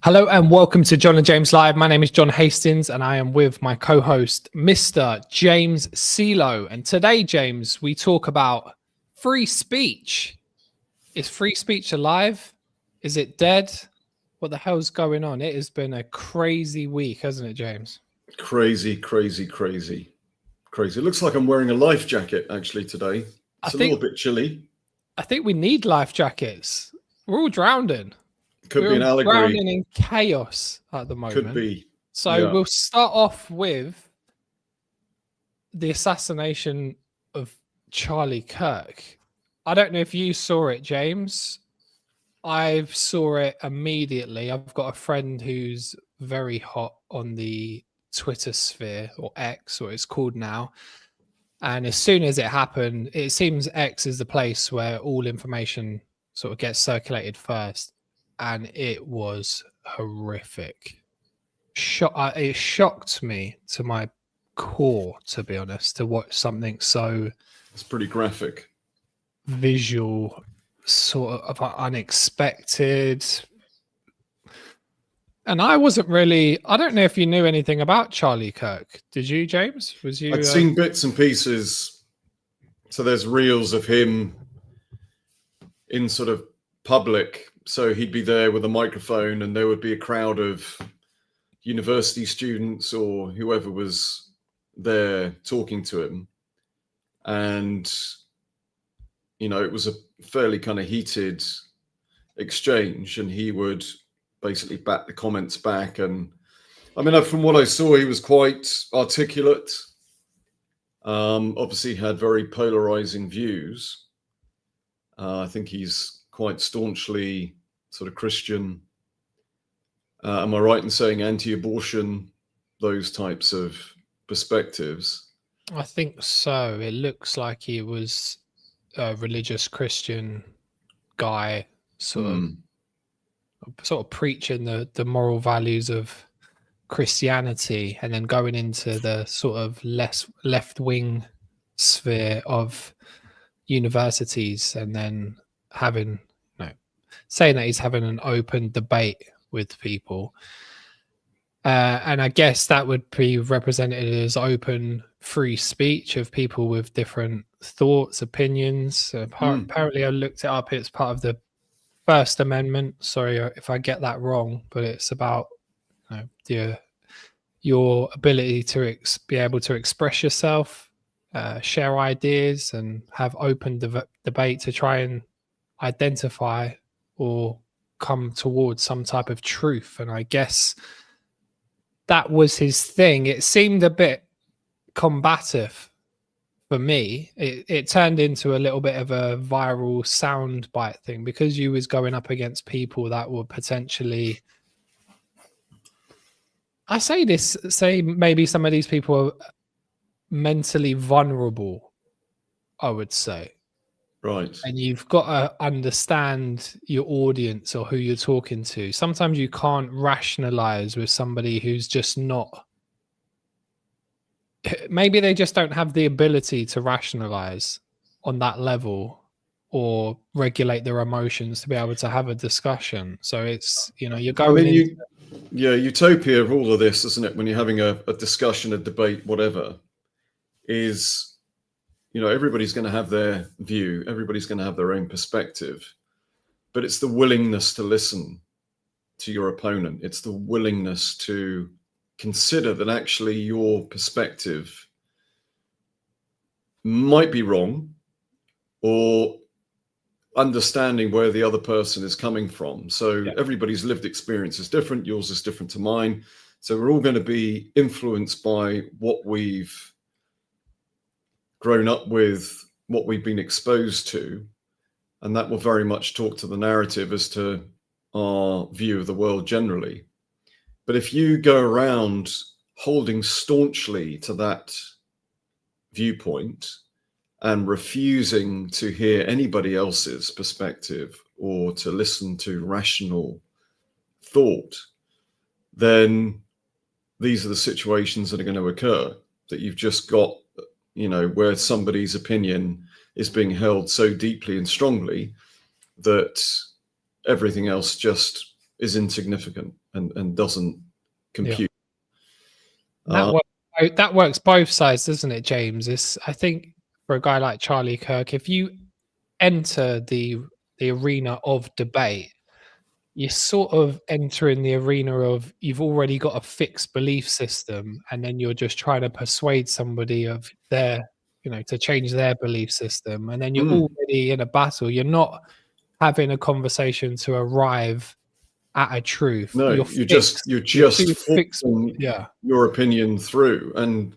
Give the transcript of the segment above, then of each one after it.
Hello and welcome to John and James Live. My name is John Hastings and I am with my co-host, Mr. James CeeLo. And today, James, we talk about free speech. Is free speech alive? Is it dead? What the hell's going on? It has been a crazy week, hasn't it, James? Crazy. It looks like I'm wearing a life jacket actually today. It's a little bit chilly. I think we need life jackets. We're all drowning. Could be an allegory. Drowning in chaos at the moment. Could be. So we'll start off with the assassination of Charlie Kirk. I don't know if you saw it, James. I saw it immediately. I've got a friend who's very hot on the Twitter sphere, or X, or it's called now. And as soon as it happened, it seems X is the place where all information sort of gets circulated first. And it was horrific. It shocked me to my core, to be honest, to watch something so... It's pretty graphic. Visual, sort of unexpected. And I wasn't really... I don't know if you knew anything about Charlie Kirk. Did you, James? I'd seen bits and pieces. So there's reels of him in sort of public. So he'd be there with a microphone and there would be a crowd of university students or whoever was there talking to him. And, you know, it was a fairly kind of heated exchange and he would basically bat the comments back. And I mean, from what I saw, he was quite articulate. Obviously had very polarizing views. I think he's quite staunchly sort of Christian. Am I right in saying anti-abortion, those types of perspectives? I think so. It looks like he was a religious Christian guy, sort of preaching the moral values of Christianity, and then going into the sort of less left-wing sphere of universities, and then saying that he's having an open debate with people. And I guess that would be represented as open free speech of people with different thoughts, opinions. Apparently I looked it up. It's part of the First Amendment. Sorry if I get that wrong, but it's about your ability to be able to express yourself, share ideas, and have open debate to try and identify or come towards some type of truth. And I guess that was his thing. It seemed a bit combative for me. It turned into a little bit of a viral soundbite thing because you was going up against people that were potentially... I say maybe some of these people are mentally vulnerable, I would say. Right. And you've got to understand your audience or who you're talking to. Sometimes you can't rationalize with somebody who's just not... Maybe they just don't have the ability to rationalize on that level or regulate their emotions to be able to have a discussion. So it's, you're going utopia of all of this, isn't it? When you're having a discussion, a debate, whatever, is... everybody's going to have their view. Everybody's going to have their own perspective. But it's the willingness to listen to your opponent. It's the willingness to consider that actually your perspective might be wrong, or understanding where the other person is coming from. So everybody's lived experience is different. Yours is different to mine. So we're all going to be influenced by what we've grown up with, what we've been exposed to, and that will very much talk to the narrative as to our view of the world generally. But if you go around holding staunchly to that viewpoint and refusing to hear anybody else's perspective or to listen to rational thought, then these are the situations that are going to occur, that you've just got where somebody's opinion is being held so deeply and strongly that everything else just is insignificant. and doesn't compute. That works both sides, doesn't it, James? I think for a guy like Charlie Kirk, if you enter the arena of debate, you're sort of entering the arena of you've already got a fixed belief system, and then you're just trying to persuade somebody of their, to change their belief system, and then you're already in a battle. You're not having a conversation to arrive at a truth. No, you're just forcing your opinion through, and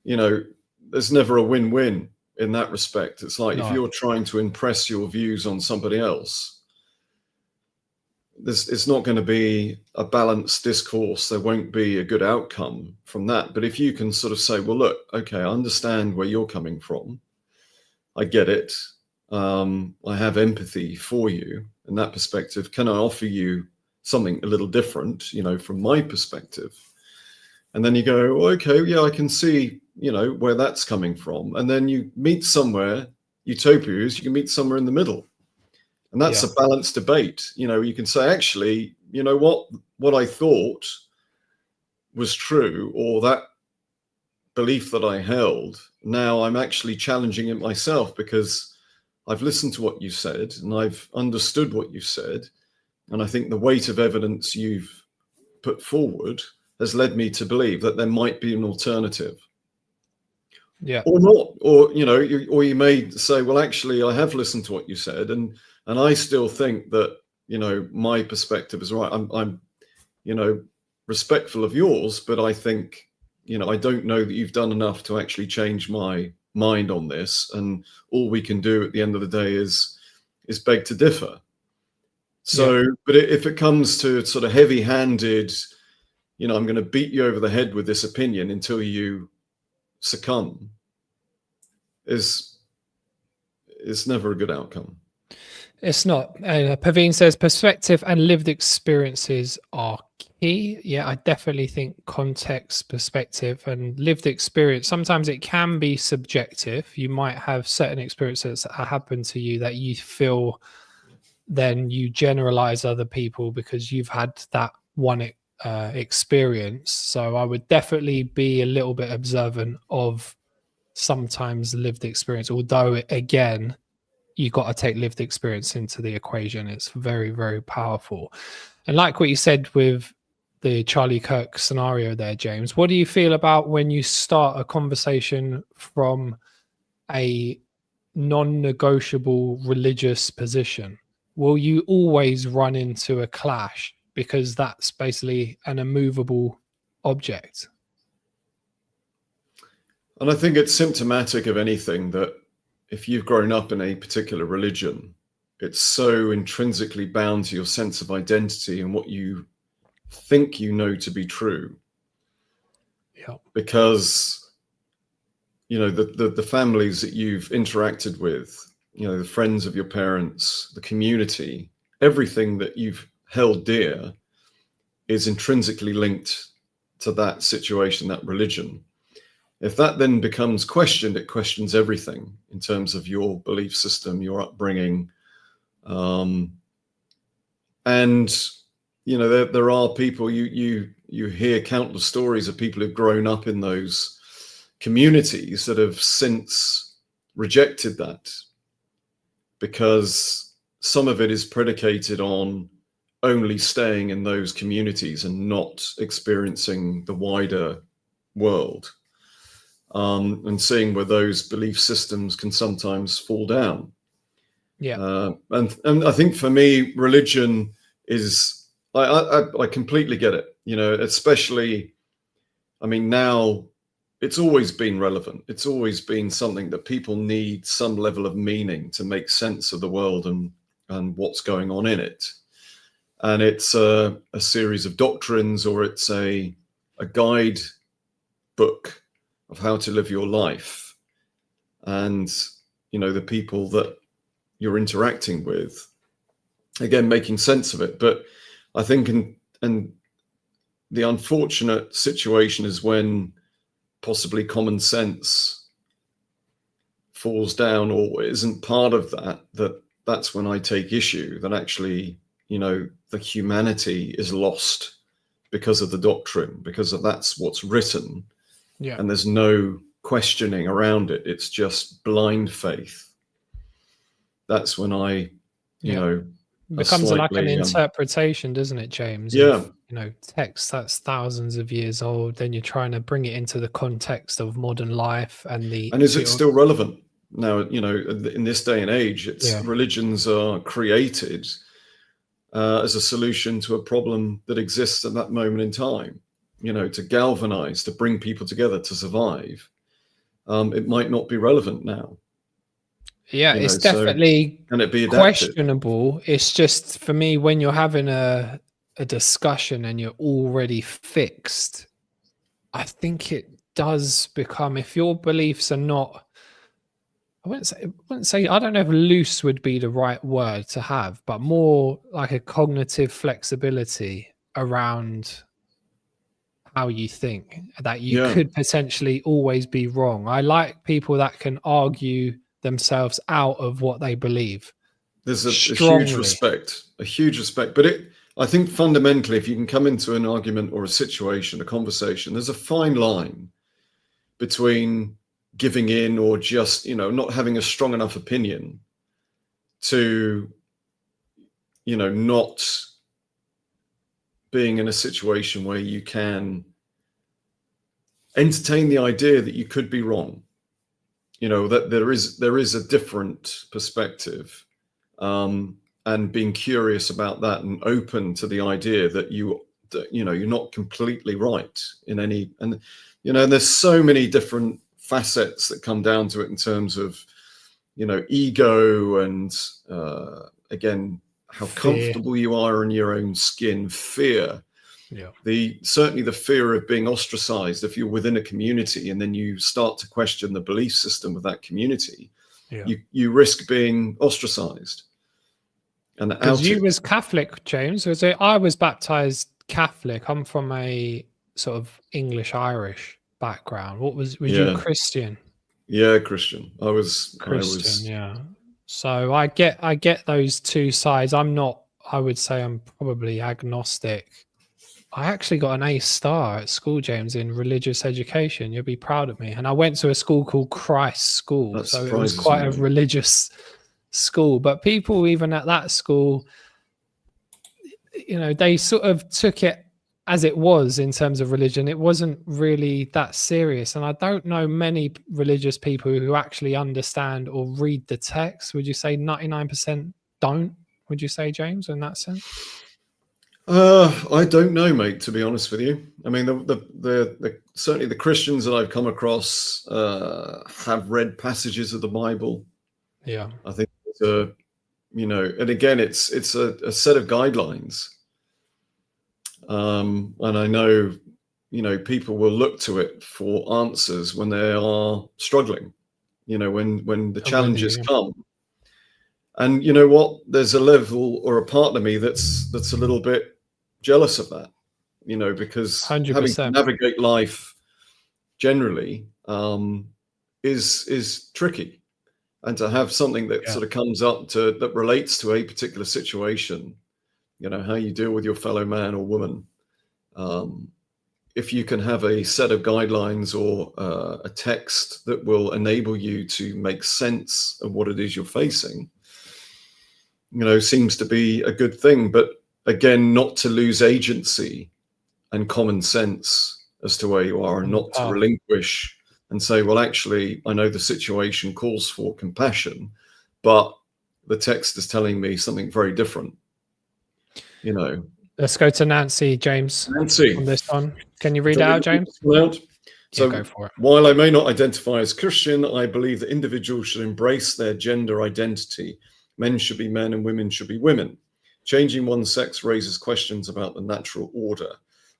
there's never a win-win in that respect. It's like if you're trying to impress your views on somebody else, it's not going to be a balanced discourse. There won't be a good outcome from that. But if you can sort of say, well, look, okay, I understand where you're coming from. I get it. I have empathy for you in that perspective. Can I offer you something a little different, from my perspective? And then you go, oh, okay, yeah, I can see, where that's coming from. And then you meet somewhere, utopia is you can meet somewhere in the middle. And that's a balanced debate. You can say, actually, what I thought was true, or that belief that I held, now I'm actually challenging it myself because I've listened to what you said and I've understood what you said. And I think the weight of evidence you've put forward has led me to believe that there might be an alternative. Yeah. Or not. Or, or you may say, well, actually, I have listened to what you said, and I still think that, my perspective is right. I'm respectful of yours, but I think, I don't know that you've done enough to actually change my mind on this. And all we can do at the end of the day is beg to differ. So, but if it comes to sort of heavy-handed, I'm going to beat you over the head with this opinion until you succumb, is never a good outcome. It's not. Paveen says perspective and lived experiences are key. Yeah, I definitely think context, perspective, and lived experience. Sometimes it can be subjective. You might have certain experiences that happen to you that you feel, then you generalize other people because you've had that one experience. So I would definitely be a little bit observant of sometimes lived experience, although again, you got to take lived experience into the equation. It's very, very powerful. And like what you said with the Charlie Kirk scenario there, James, what do you feel about when you start a conversation from a non-negotiable religious position? Will you always run into a clash because that's basically an immovable object? And I think it's symptomatic of anything that if you've grown up in a particular religion, it's so intrinsically bound to your sense of identity and what you think you know to be true. Yeah. Because, the families that you've interacted with, the friends of your parents, the community, everything that you've held dear is intrinsically linked to that situation, that religion. If that then becomes questioned, it questions everything in terms of your belief system, your upbringing. And, there are people, you hear countless stories of people who've grown up in those communities that have since rejected that, because some of it is predicated on only staying in those communities and not experiencing the wider world. And seeing where those belief systems can sometimes fall down. Yeah. And I think for me, religion is, I completely get it, especially, now it's always been relevant. It's always been something that people need some level of meaning to make sense of the world and what's going on in it. And it's a series of doctrines, or it's a guide book of how to live your life, and the people that you're interacting with, again, making sense of it. But I think and the unfortunate situation is when possibly common sense falls down or isn't part of that's when I take issue that actually the humanity is lost because of the doctrine, because that's what's written, Yeah. and there's no questioning around it. It's just blind faith. That's when I, you know, becomes like an slightly, interpretation, doesn't it, James? yeah. Of, text that's thousands of years old. Then you're trying to bring it into the context of modern life and is it still relevant now? In this day and age, Yeah. religions are created as a solution to a problem that exists at that moment in time. To galvanize, to bring people together, to survive. It might not be relevant now. Yeah, it's definitely can it be adapted? Questionable. It's just, for me, when you're having a discussion and you're already fixed, I think it does become, if your beliefs are not, I wouldn't say, I don't know if loose would be the right word to have, but more like a cognitive flexibility around how you think, that you could potentially always be wrong. I like people that can argue themselves out of what they believe. There's a huge respect, but I think fundamentally, if you can come into an argument or a situation, a conversation, there's a fine line between giving in or just, not having a strong enough opinion to, not being in a situation where you can entertain the idea that you could be wrong, that there is a different perspective, and being curious about that and open to the idea that you're not completely right in any, and there's so many different facets that come down to it in terms of ego and again, how comfortable you are in your own skin, fear, certainly the fear of being ostracized. If you're within a community and then you start to question the belief system of that community, you risk being ostracized. And because you was Catholic, James, was it? I was baptized Catholic. I'm from a sort of English Irish background. What was you Christian? Yeah, Christian. I was Christian. Yeah. So I get those two sides. I'm not. I would say I'm probably agnostic. I actually got an A star at school, James, in religious education. You'll be proud of me. And I went to a school called Christ School, so it was quite a religious school. But people even at that school, they sort of took it as it was in terms of religion. It wasn't really that serious. And I don't know many religious people who actually understand or read the text. Would you say 99% don't? Would you say, James, in that sense? I don't know, mate, to be honest with you. I mean, the certainly the Christians that I've come across have read passages of the Bible. Yeah. I think and again, it's a set of guidelines. And I know, people will look to it for answers when they are struggling, when the challenges come. And you know what? There's a level or a part of me that's a little bit jealous of that, because 100%. having to navigate life generally is tricky. And to have something that sort of comes up that relates to a particular situation, how you deal with your fellow man or woman. If you can have a set of guidelines or a text that will enable you to make sense of what it is you're facing, seems to be a good thing. But again, not to lose agency and common sense as to where you are, and not to relinquish and say, well, actually, I know the situation calls for compassion, but the text is telling me something very different. Let's go to Nancy, James. Nancy, on this one. Can you read it out, James? So, go for it. While I may not identify as Christian, I believe that individuals should embrace their gender identity. Men should be men and women should be women. Changing one's sex raises questions about the natural order.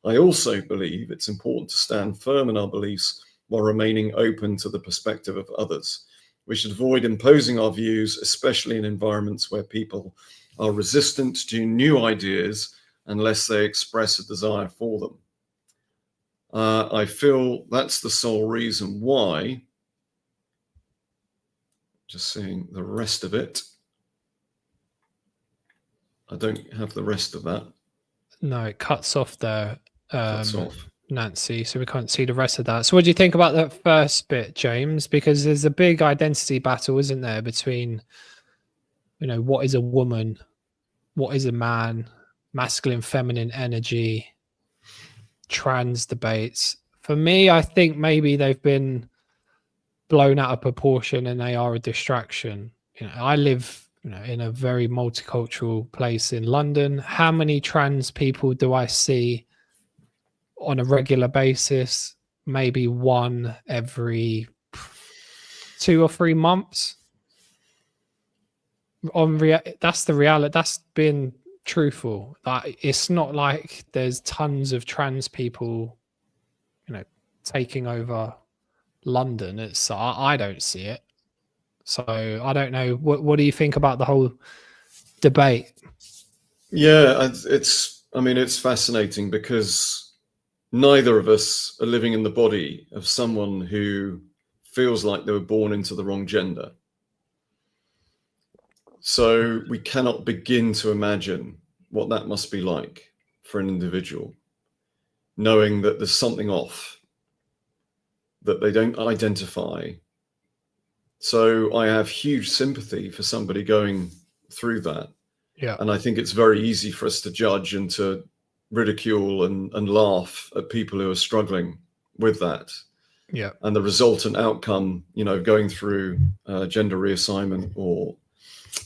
I also believe it's important to stand firm in our beliefs while remaining open to the perspective of others. We should avoid imposing our views, especially in environments where people are resistant to new ideas unless they express a desire for them. I feel that's the sole reason why. Just seeing the rest of it. I don't have the rest of that. No, it cuts off there cuts off. Nancy, so we can't see the rest of that. So what do you think about that first bit, James? Because there's a big identity battle, isn't there, between, you know, what is a woman, what is a man, masculine, feminine energy, trans debates. For me, I think maybe they've been blown out of proportion and they are a distraction. You know, I live, you know, in a very multicultural place in London. How many trans people do I see on a regular basis? Maybe one every 2 or 3 months. That's the reality. That's been truthful. That it's not like there's tons of trans people, you know, taking over London. It's I don't see it. So I don't know. What do you think about the whole debate? Yeah, it's fascinating because neither of us are living in the body of someone who feels like they were born into the wrong gender. So we cannot begin to imagine what that must be like for an individual, knowing that there's something off, that they don't identify. So I have huge sympathy for somebody going through that. Yeah. And I think it's very easy for us to judge and to ridicule and laugh at people who are struggling with that. Yeah. And the resultant outcome, you know, going through gender reassignment or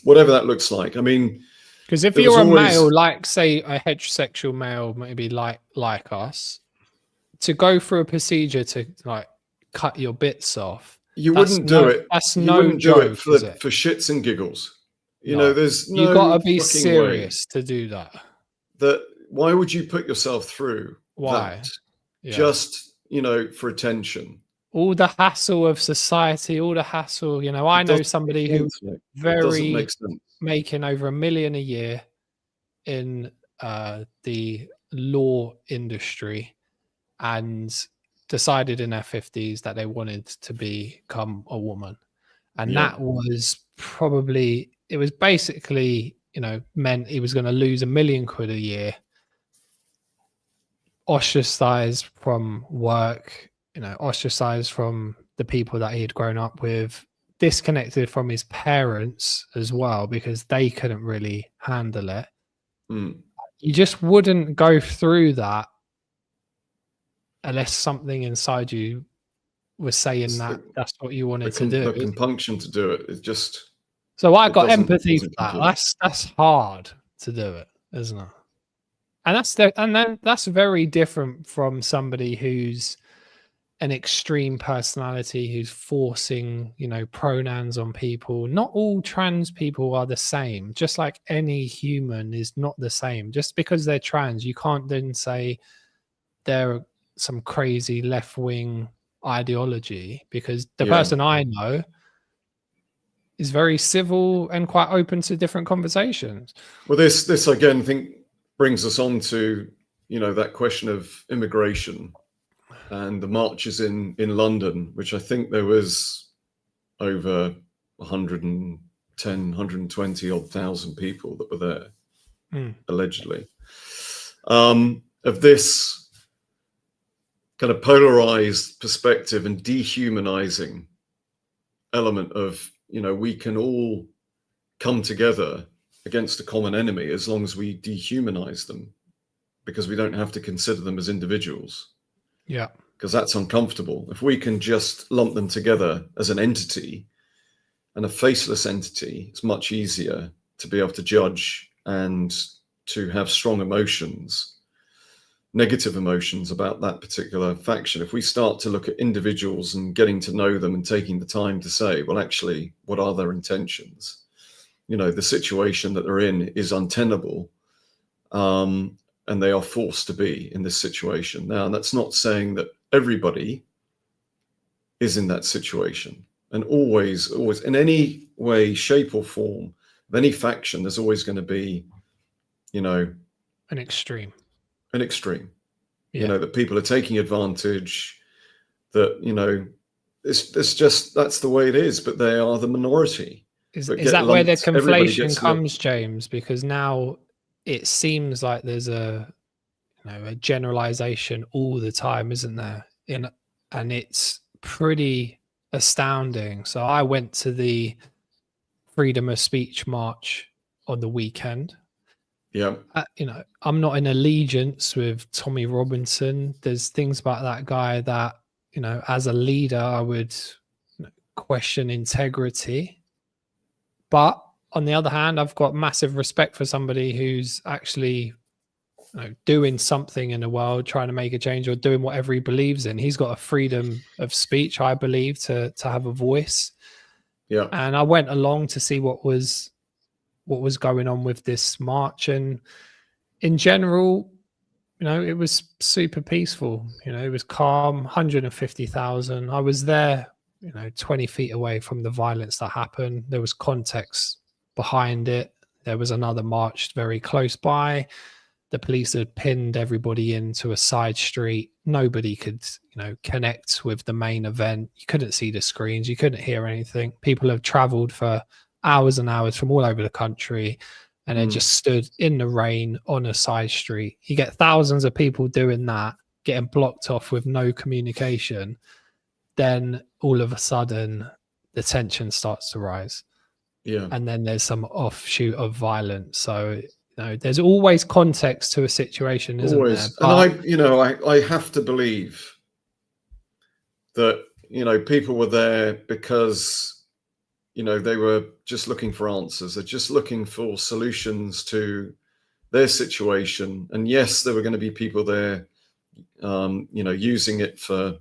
whatever that looks like. I mean, because if you're a male, like say a heterosexual male, maybe like us, to go through a procedure to like cut your bits off, you wouldn't do it. That's you no wouldn't joke, do it for shits and giggles. You know, there's no. You gotta be fucking serious way to do that. Why would you put yourself through that? Yeah. Just, you know, for attention. All the hassle of society, all the hassle. You know, I know somebody who's very making over $1 million a year in the law industry, and decided in their 50s that they wanted to become a woman, and that was probably, it was basically, you know, meant he was going to lose £1 million a year, ostracized from work, you know, ostracized from the people that he had grown up with, disconnected from his parents as well because they couldn't really handle it. You just wouldn't go through that unless something inside you was saying that's what you wanted to do. The compunction to do it. It's just. So I got empathy for that. That's hard to do it, isn't it? And then that's very different from somebody who's an extreme personality who's forcing, you know, pronouns on people. Not all trans people are the same. Just like any human is not the same. Just because they're trans, you can't then say they're some crazy left-wing ideology, because the person I know is very civil and quite open to different conversations. Well, this again, I think, brings us on to, you know, that question of immigration and the marches in London, which I think there was over 110, 120 odd thousand people that were there, allegedly, of this kind of polarized perspective and dehumanizing element of, you know, we can all come together against a common enemy as long as we dehumanize them, because we don't have to consider them as individuals. Yeah. Because that's uncomfortable. If we can just lump them together as an entity and a faceless entity, it's much easier to be able to judge and to have strong emotions, negative emotions about that particular faction. If we start to look at individuals and getting to know them and taking the time to say, well, actually, what are their intentions? You know, the situation that they're in is untenable. And they are forced to be in this situation. Now, that's not saying that everybody is in that situation. And always, in any way, shape or form, of any faction, there's always going to be, you know, an extreme. Yeah. You know, that people are taking advantage, that, you know, it's just, that's the way it is, but they are the minority. Is that where the conflation comes, James? Because now it seems like there's a a generalization all the time, isn't there? And it's pretty astounding. So I went to the freedom of speech march on the weekend. Yeah. I'm not in allegiance with Tommy Robinson. There's things about that guy that, as a leader, I would question integrity. But on the other hand, I've got massive respect for somebody who's actually doing something in the world, trying to make a change or doing whatever he believes in. He's got a freedom of speech, I believe, to have a voice. Yeah. And I went along to see what was going on with this march. And in general, it was super peaceful. It was calm, 150,000. I was there, 20 feet away from the violence that happened. There was context behind it. There was another march very close by. The police had pinned everybody into a side street. Nobody could, connect with the main event. You couldn't see the screens. You couldn't hear anything. People have traveled for hours and hours from all over the country, and they just stood in the rain on a side street. You get thousands of people doing that, getting blocked off with no communication. Then all of a sudden, the tension starts to rise. Yeah. And then there's some offshoot of violence. So there's always context to a situation, isn't there? But, and I have to believe that, people were there because, they were just looking for answers. They're just looking for solutions to their situation. And yes, there were going to be people there, using it for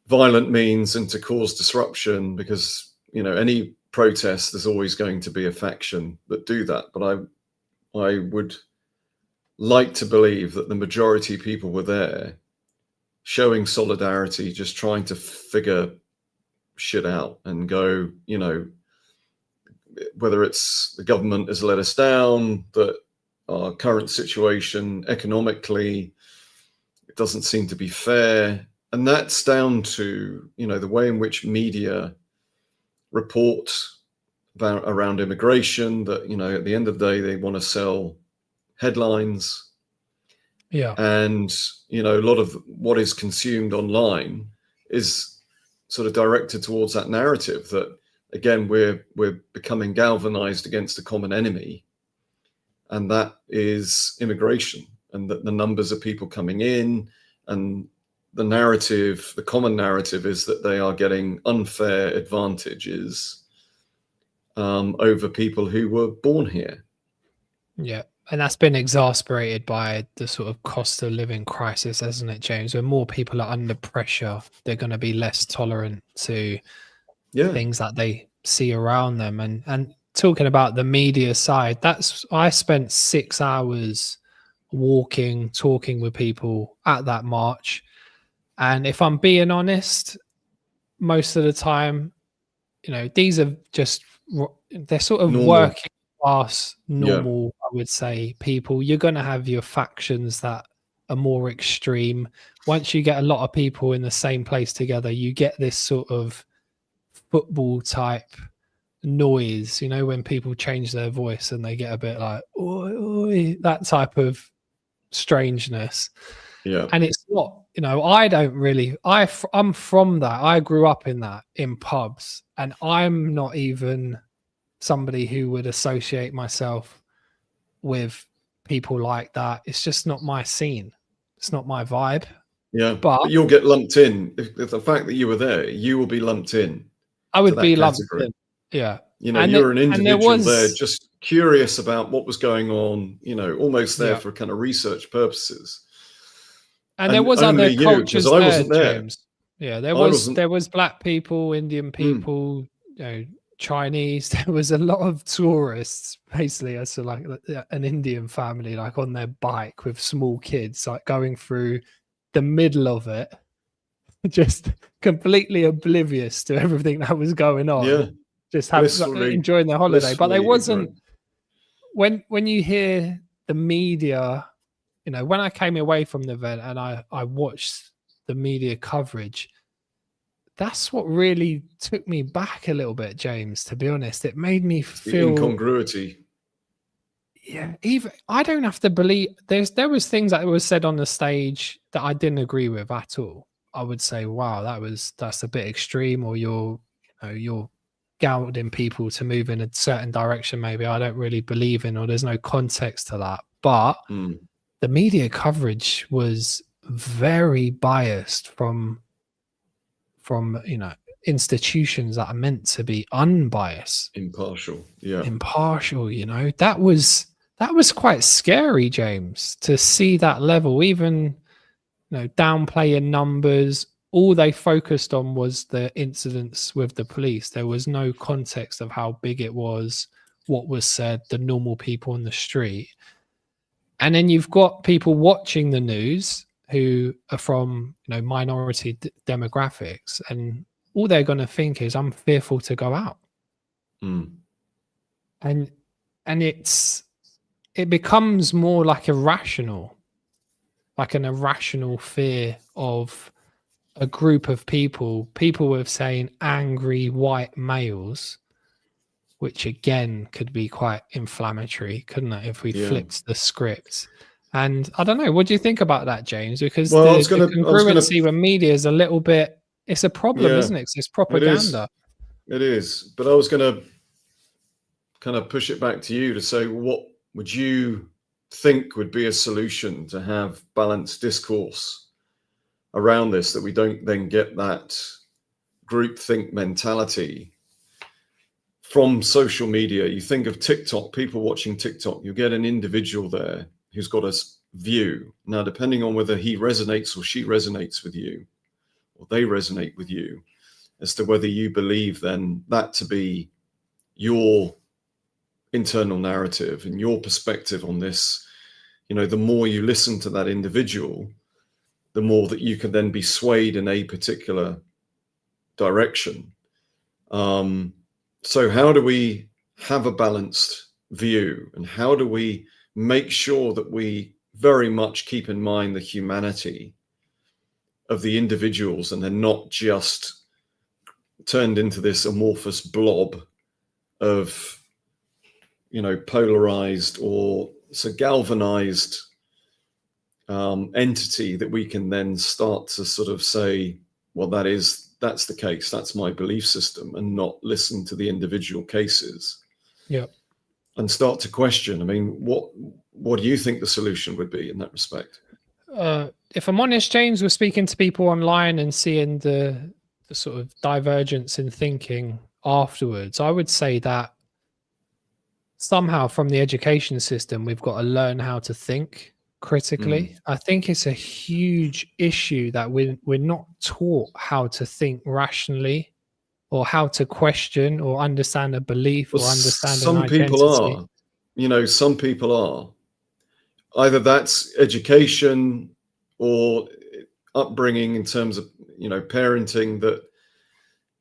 violent means and to cause disruption, because, any protest, there's always going to be a faction that do that. But I would like to believe that the majority of people were there showing solidarity, just trying to figure shit out and go, whether it's the government has let us down, that our current situation economically, it doesn't seem to be fair. And that's down to, the way in which media report around immigration, that, at the end of the day, they want to sell headlines. Yeah. And, a lot of what is consumed online is sort of directed towards that narrative that, again, we're becoming galvanized against a common enemy. And that is immigration, and that the numbers of people coming in, and the narrative, the common narrative, is that they are getting unfair advantages over people who were born here. Yeah. And that's been exasperated by the sort of cost of living crisis, hasn't it, James? When more people are under pressure, they're going to be less tolerant to things that they see around them. And talking about the media side, I spent 6 hours walking, talking with people at that march. And if I'm being honest, most of the time, these are just, they're sort of working class, normal, I would say, people. You're going to have your factions that are more extreme. Once you get a lot of people in the same place together, you get this sort of football type noise, when people change their voice and they get a bit like, oi, oi, that type of strangeness. Yeah. And it's not, I don't really, I'm from that. I grew up in that, in pubs, and I'm not even somebody who would associate myself with people like that. It's just not my scene. It's not my vibe. Yeah. But you'll get lumped in. If the fact that you were there, you will be lumped in. I would be lumped in. Yeah. You're an individual there, just curious about what was going on, almost there for kind of research purposes. And there was other cultures there, I wasn't there, James. Yeah, there was black people, Indian people, Chinese. There was a lot of tourists, basically. I saw like an Indian family, like on their bike with small kids, like going through the middle of it, just completely oblivious to everything that was going on. Yeah, just enjoying their holiday. But there wasn't. When you hear the media, when I came away from the event and I watched the media coverage, that's what really took me back a little bit, James, to be honest. It made me feel incongruity. Yeah, even I don't have to believe there was things that was said on the stage that I didn't agree with at all. I would say, wow, that's a bit extreme, or you're goading people to move in a certain direction maybe I don't really believe in, or there's no context to that. But Mm. the media coverage was very biased from institutions that are meant to be unbiased, Impartial. Yeah. impartial. That was quite scary, James, to see that level. Even downplaying numbers. All they focused on was the incidents with the police. There was no context of how big it was, what was said, the normal people on the street. And then you've got people watching the news who are from minority demographics, and all they're going to think is, I'm fearful to go out. Mm. And it becomes more like irrational, like an irrational fear of a group of people with saying angry white males, which again could be quite inflammatory, couldn't it, if we flipped the script? And I don't know, what do you think about that, James? Because the congruency with media is a little bit, it's a problem, isn't it? It's propaganda. It is. But I was going to kind of push it back to you to say, what would you think would be a solution to have balanced discourse around this, that we don't then get that groupthink mentality from social media? You think of TikTok, people watching TikTok, you get an individual there who's got a view. Now, depending on whether he resonates or she resonates with you, or they resonate with you, as to whether you believe then that to be your internal narrative and your perspective on this. The more you listen to that individual, the more that you can then be swayed in a particular direction. So how do we have a balanced view, and how do we make sure that we very much keep in mind the humanity of the individuals, and they're not just turned into this amorphous blob of polarized or galvanized entity that we can then start to sort of say, well, that's the case, that's my belief system, and not listen to the individual cases. Yeah. And start to question. I mean, what do you think the solution would be in that respect? If I'm honest, James, we're speaking to people online and seeing the sort of divergence in thinking afterwards. I would say that somehow from the education system, we've got to learn how to think critically. I think it's a huge issue that we're not taught how to think rationally, or how to question or understand a belief, or understand an identity. Some people are. Either that's education or upbringing in terms of, parenting, that,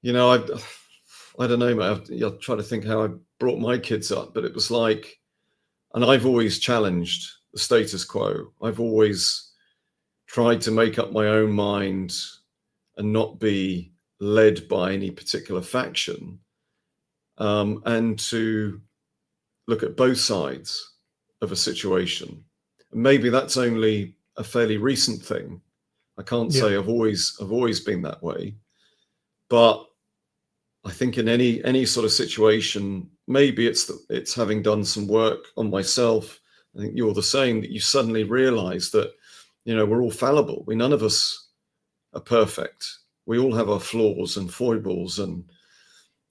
I don't know, mate. I'll try to think how I brought my kids up, but it was like, and I've always challenged the status quo. I've always tried to make up my own mind and not be led by any particular faction, and to look at both sides of a situation. And maybe that's only a fairly recent thing. I can't say I've always been that way, but I think in any sort of situation, maybe it's having done some work on myself. I think you're the same, that you suddenly realize that, we're all fallible. None of us are perfect. We all have our flaws and foibles, and,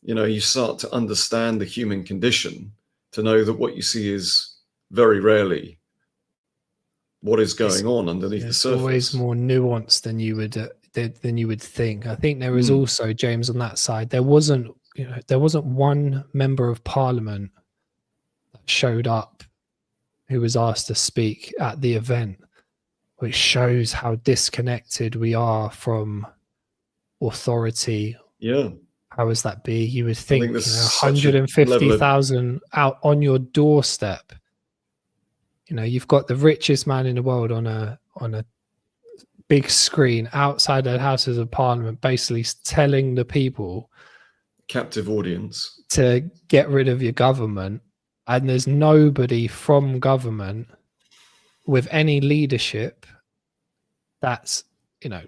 you start to understand the human condition, to know that what you see is very rarely what is going on underneath the surface. It's always more nuanced than you would think. I think there was also, James, on that side, there wasn't one member of parliament that showed up who was asked to speak at the event, which shows how disconnected we are from authority. Yeah. How does that be? You would think 150,000 out on your doorstep. You've got the richest man in the world on a big screen outside the Houses of Parliament, basically telling the people, captive audience, to get rid of your government. and there's nobody from government with any leadership that's,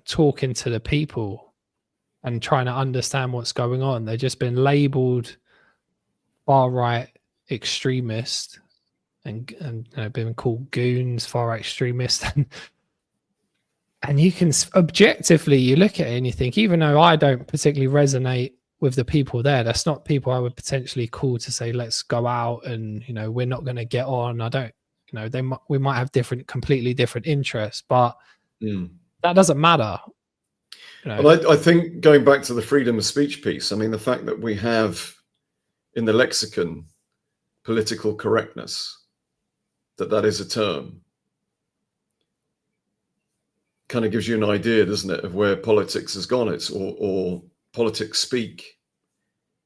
talking to the people and trying to understand what's going on. They've just been labeled far right extremist and been called goons, far right extremists. And you can objectively, you look at it and you think, even though I don't particularly resonate with the people there, that's not people I would potentially call to say, let's go out and, we're not going to get on. I don't, we might have completely different interests, but that doesn't matter. And I think going back to the freedom of speech piece, I mean, the fact that we have in the lexicon political correctness, that is a term, kind of gives you an idea, doesn't it, of where politics has gone. It's or politics speak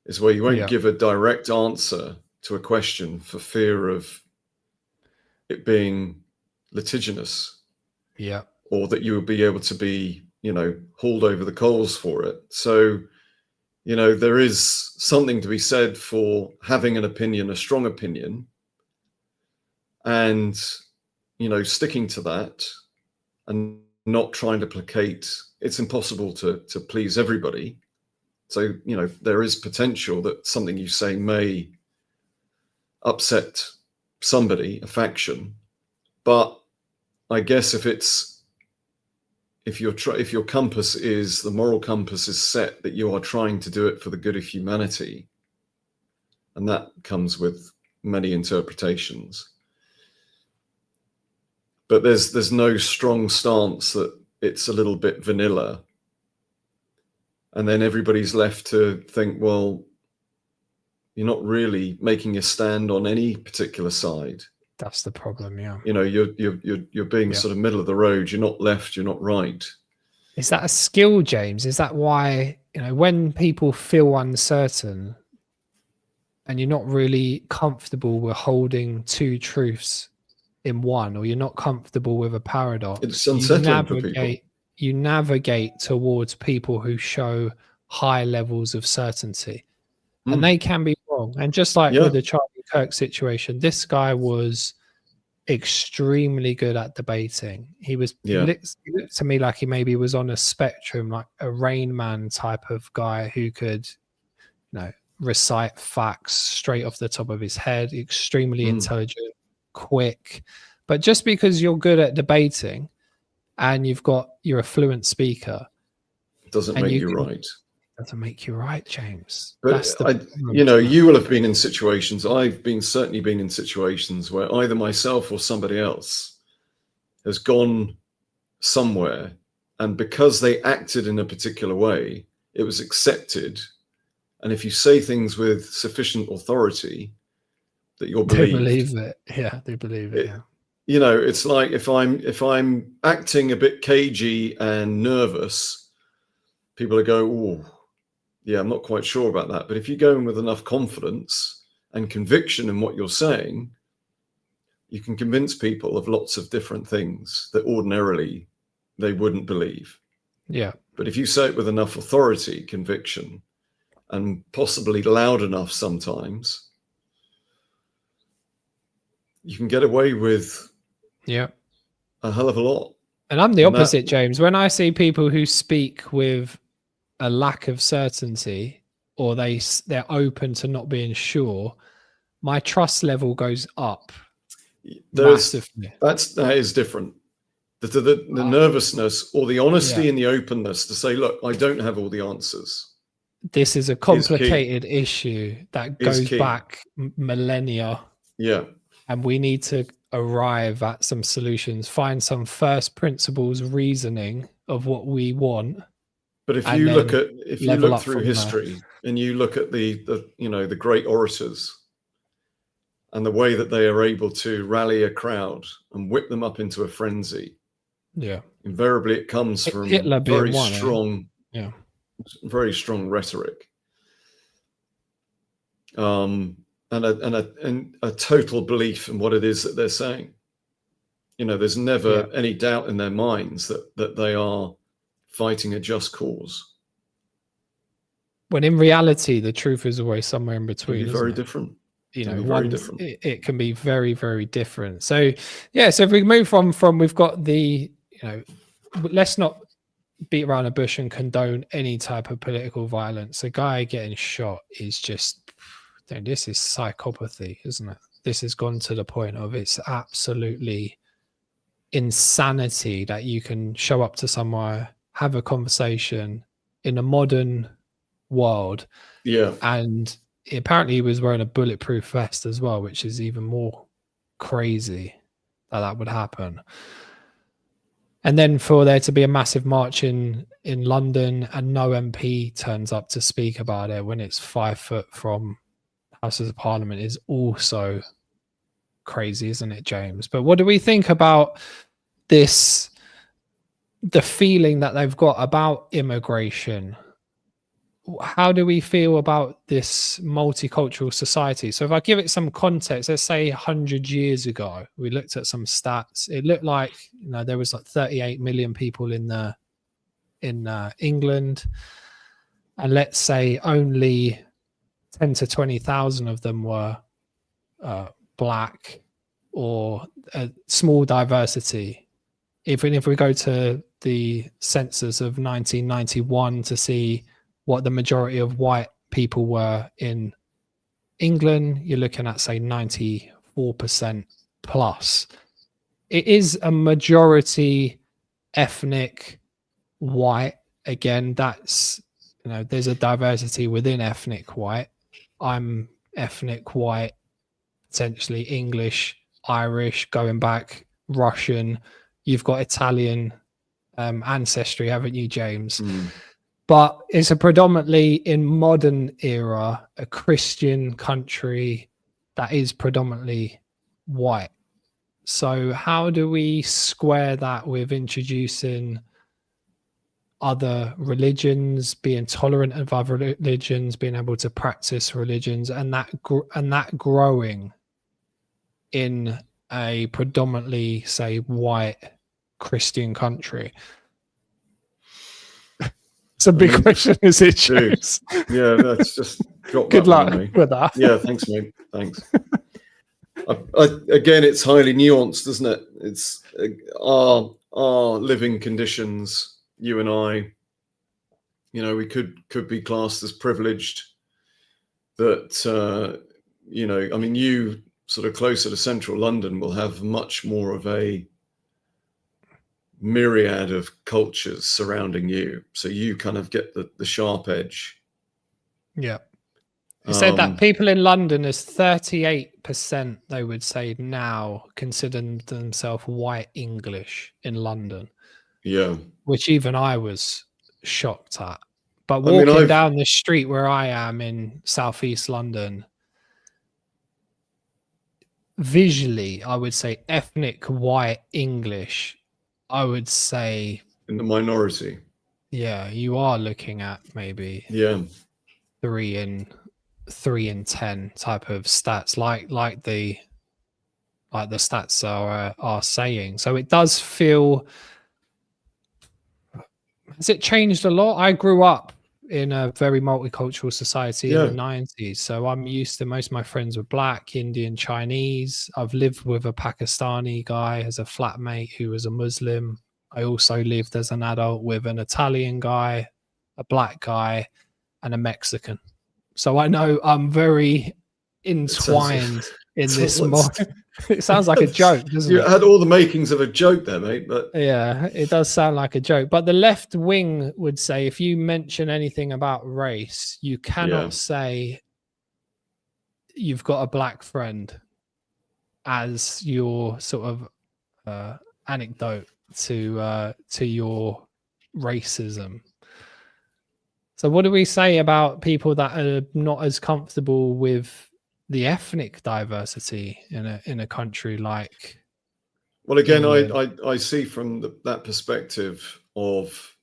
is where you won't give a direct answer to a question for fear of it being litigious, or that you would be able to be, hauled over the coals for it. So, there is something to be said for having an opinion, a strong opinion, and, sticking to that and not trying to placate. It's impossible to please everybody. So, there is potential that something you say may upset somebody, a faction. But I guess if your compass is, the moral compass is set that you are trying to do it for the good of humanity, and that comes with many interpretations. But there's no strong stance that it's a little bit vanilla. And then everybody's left to think, well, you're not really making a stand on any particular side. That's the problem, yeah. You're being sort of middle of the road. You're not left, you're not right. Is that a skill, James? Is that why, when people feel uncertain and you're not really comfortable with holding two truths in one, or you're not comfortable with a paradox, it's unsettling for people. You navigate towards people who show high levels of certainty, and they can be wrong. And just like with the Charlie Kirk situation, this guy was extremely good at debating. He was he looked to me like he maybe was on a spectrum, like a Rain Man type of guy who could, recite facts straight off the top of his head, extremely intelligent, quick. But just because you're good at debating and you're a fluent speaker, doesn't make you right. Doesn't make you right, James. But you will have been in situations, I've certainly been in situations where either myself or somebody else has gone somewhere, and because they acted in a particular way, it was accepted. And if you say things with sufficient authority, that you're believed. They believe it. Yeah, they believe it. It's like if I'm acting a bit cagey and nervous, people will go, oh, yeah, I'm not quite sure about that. But if you go in with enough confidence and conviction in what you're saying, you can convince people of lots of different things that ordinarily they wouldn't believe. Yeah. But if you say it with enough authority, conviction, and possibly loud enough sometimes, you can get away with a hell of a lot. And I'm the opposite, James. When I see people who speak with a lack of certainty, or they're open to not being sure, my trust level goes up massively. That is different. The nervousness or the honesty and the openness to say, look, I don't have all the answers. This is a complicated issue that goes back millennia. Yeah. And we need to arrive at some solutions, find some first principles reasoning of what we want. But if you look through history and you look at the great orators and the way that they are able to rally a crowd and whip them up into a frenzy, invariably it comes from very strong rhetoric, and a total belief in what it is that they're saying. There's never any doubt in their minds that they are fighting a just cause. When in reality, the truth is always somewhere in between. Very different. it can be very, very different. So yeah, so if we move from we've got the, let's not beat around the bush and condone any type of political violence. A guy getting shot is just, this is psychopathy, isn't it? This has gone to the point of it's absolutely insanity that you can show up to somewhere, have a conversation in a modern world. Yeah. And apparently he was wearing a bulletproof vest as well, which is even more crazy that would happen. And then for there to be a massive march in London and no MP turns up to speak about it when it's 5 foot from Houses of Parliament is also crazy, isn't it, James? But what do we think about this, the feeling that they've got about immigration? How do we feel about this multicultural society? So if I give it some context, let's say 100 years ago, we looked at some stats. It looked like, there was like 38 million people in England, and let's say only 10 to 20,000 of them were black, or a small diversity. Even if we go to the census of 1991 to see what the majority of white people were in England, you're looking at, say, 94% plus. It is a majority ethnic white. Again, that's, there's a diversity within ethnic white. I'm ethnic white, potentially English, Irish, going back, Russian. You've got Italian ancestry, haven't you, James? But it's a predominantly, in modern era, a Christian country that is predominantly white. So how do we square that with introducing other religions, being tolerant of other religions, being able to practice religions, and that growing in a predominantly, say, white Christian country? It's a big question, is it, James? Yeah, that's just got good luck with that. Yeah, thanks, mate. Thanks. Again, it's highly nuanced, isn't it? It's our living conditions. You and I, we could be classed as privileged. That you sort of closer to central London will have much more of a myriad of cultures surrounding you, so you kind of get the sharp edge. Yeah. He said that people in London, is 38%, they would say now, consider themselves white English in London. Yeah. Which even I was shocked at. But walking down the street where I am in southeast London, visually, I would say ethnic white English, I would say in the minority. Yeah, you are looking at maybe 3 in 10 type of stats, like the stats are saying. So it does feel. Has it changed a lot? I grew up in a very multicultural society in the 90s, so I'm used to, most of my friends were black, Indian, Chinese. I've lived with a Pakistani guy as a flatmate who was a Muslim. I also lived as an adult with an Italian guy, a black guy, and a Mexican. So I know I'm very entwined in this. It sounds like a joke, doesn't it? You had all the makings of a joke there, mate. But yeah, it does sound like a joke. But the left wing would say, if you mention anything about race, you cannot say you've got a black friend as your sort of anecdote to your racism. So what do we say about people that are not as comfortable with the ethnic diversity in a country like? Well, again, I see from that perspective of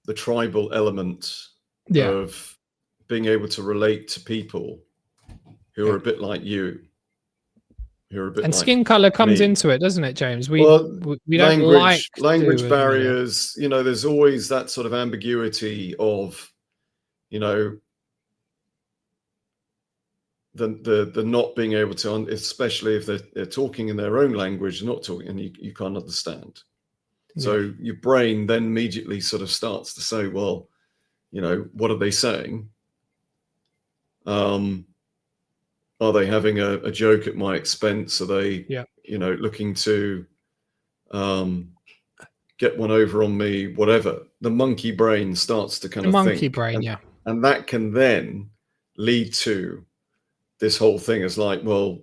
the tribal element of being able to relate to people who are a bit like you, who are a bit and like skin color comes me. Into it, doesn't it, James? We don't language barriers. There's always that sort of ambiguity of, the not being able to, especially if they're talking in their own language, not talking, and you can't understand. So your brain then immediately sort of starts to say, well, what are they saying? Are they having a joke at my expense? Are they, looking to get one over on me? Whatever. The monkey brain starts to kind of monkey think, brain, and that can then lead to this whole thing as like, well,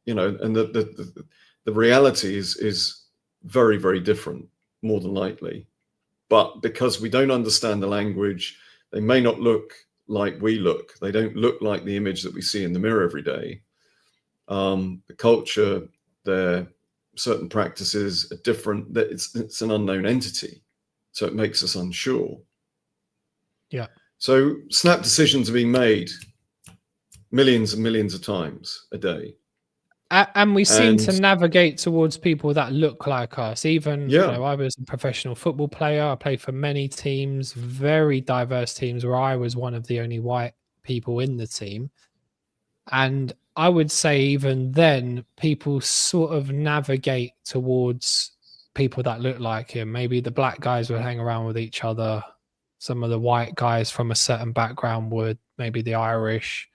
and the reality is very, very different, more than likely. But because we don't understand the language, they may not look like we look. They don't look like the image that we see in the mirror every day. The culture, their certain practices are different. That it's an unknown entity, so it makes us unsure. Yeah. So snap decisions are being made millions and millions of times a day. And we seem to navigate towards people that look like us. Even, I was a professional football player. I played for many teams, very diverse teams, where I was one of the only white people in the team. And I would say even then, people sort of navigate towards people that look like him. Maybe the black guys would hang around with each other. Some of the white guys from a certain background would, maybe the Irish.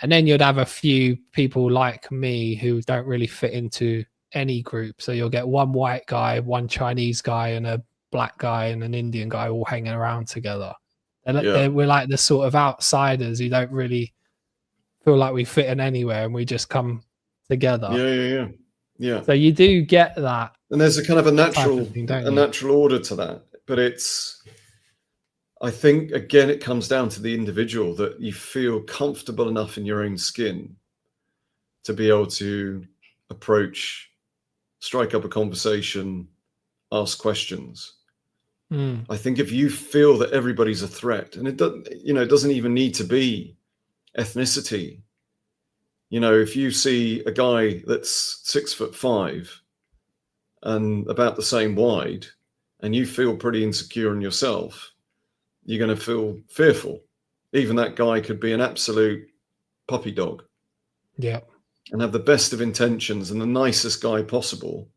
And then you'd have a few people like me who don't really fit into any group. So you'll get one white guy, one Chinese guy, and a black guy and an Indian guy all hanging around together. We're like the sort of outsiders who don't really feel like we fit in anywhere, and we just come together. Yeah. So you do get that. And there's a kind of a natural order to that. But I think, again, it comes down to the individual, that you feel comfortable enough in your own skin to be able to approach, strike up a conversation, ask questions. I think if you feel that everybody's a threat, and it doesn't even need to be ethnicity. If you see a guy that's 6'5" and about the same wide, and you feel pretty insecure in yourself, you're going to feel fearful. Even that guy could be an absolute puppy dog. Yeah. And have the best of intentions and the nicest guy possible.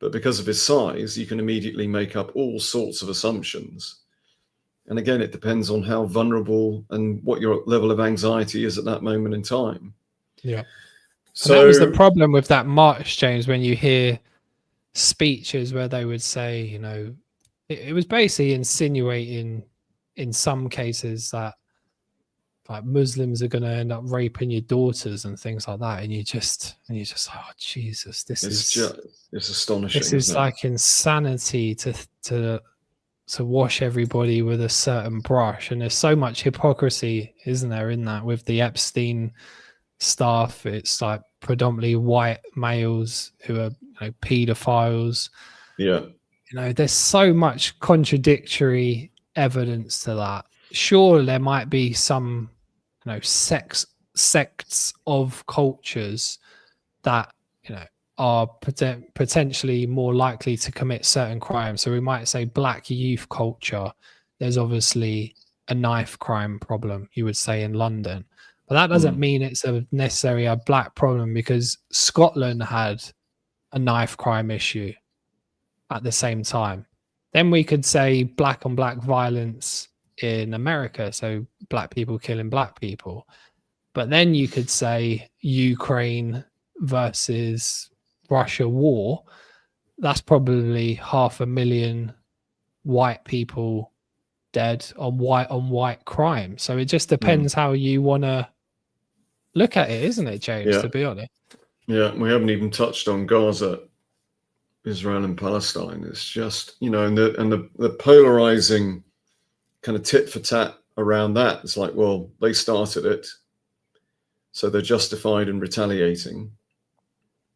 But because of his size, you can immediately make up all sorts of assumptions. And again, it depends on how vulnerable and what your level of anxiety is at that moment in time. Yeah. So that was the problem with that march, James, when you hear speeches where they would say, it was basically insinuating in some cases that like Muslims are going to end up raping your daughters and things like that, and you just oh Jesus, it's astonishing. This is like insanity to wash everybody with a certain brush, and there's so much hypocrisy, isn't there, in that with the Epstein stuff. It's like predominantly white males who are pedophiles. Yeah. There's so much contradictory evidence to that. Sure, there might be some, sects of cultures that, are potentially more likely to commit certain crimes. So we might say black youth culture. There's obviously a knife crime problem, you would say, in London. But that doesn't mean it's necessarily a black problem, because Scotland had a knife crime issue at the same time. Then we could say black on black violence in America, so black people killing black people. But then you could say Ukraine versus Russia war. That's probably 500,000 white people dead on white crime. So it just depends how you want to look at it, isn't it, James, to be honest? Yeah, we haven't even touched on Gaza, Israel and Palestine. It's just, and the polarizing kind of tit for tat around that. It's like, well, they started it, so they're justified in retaliating.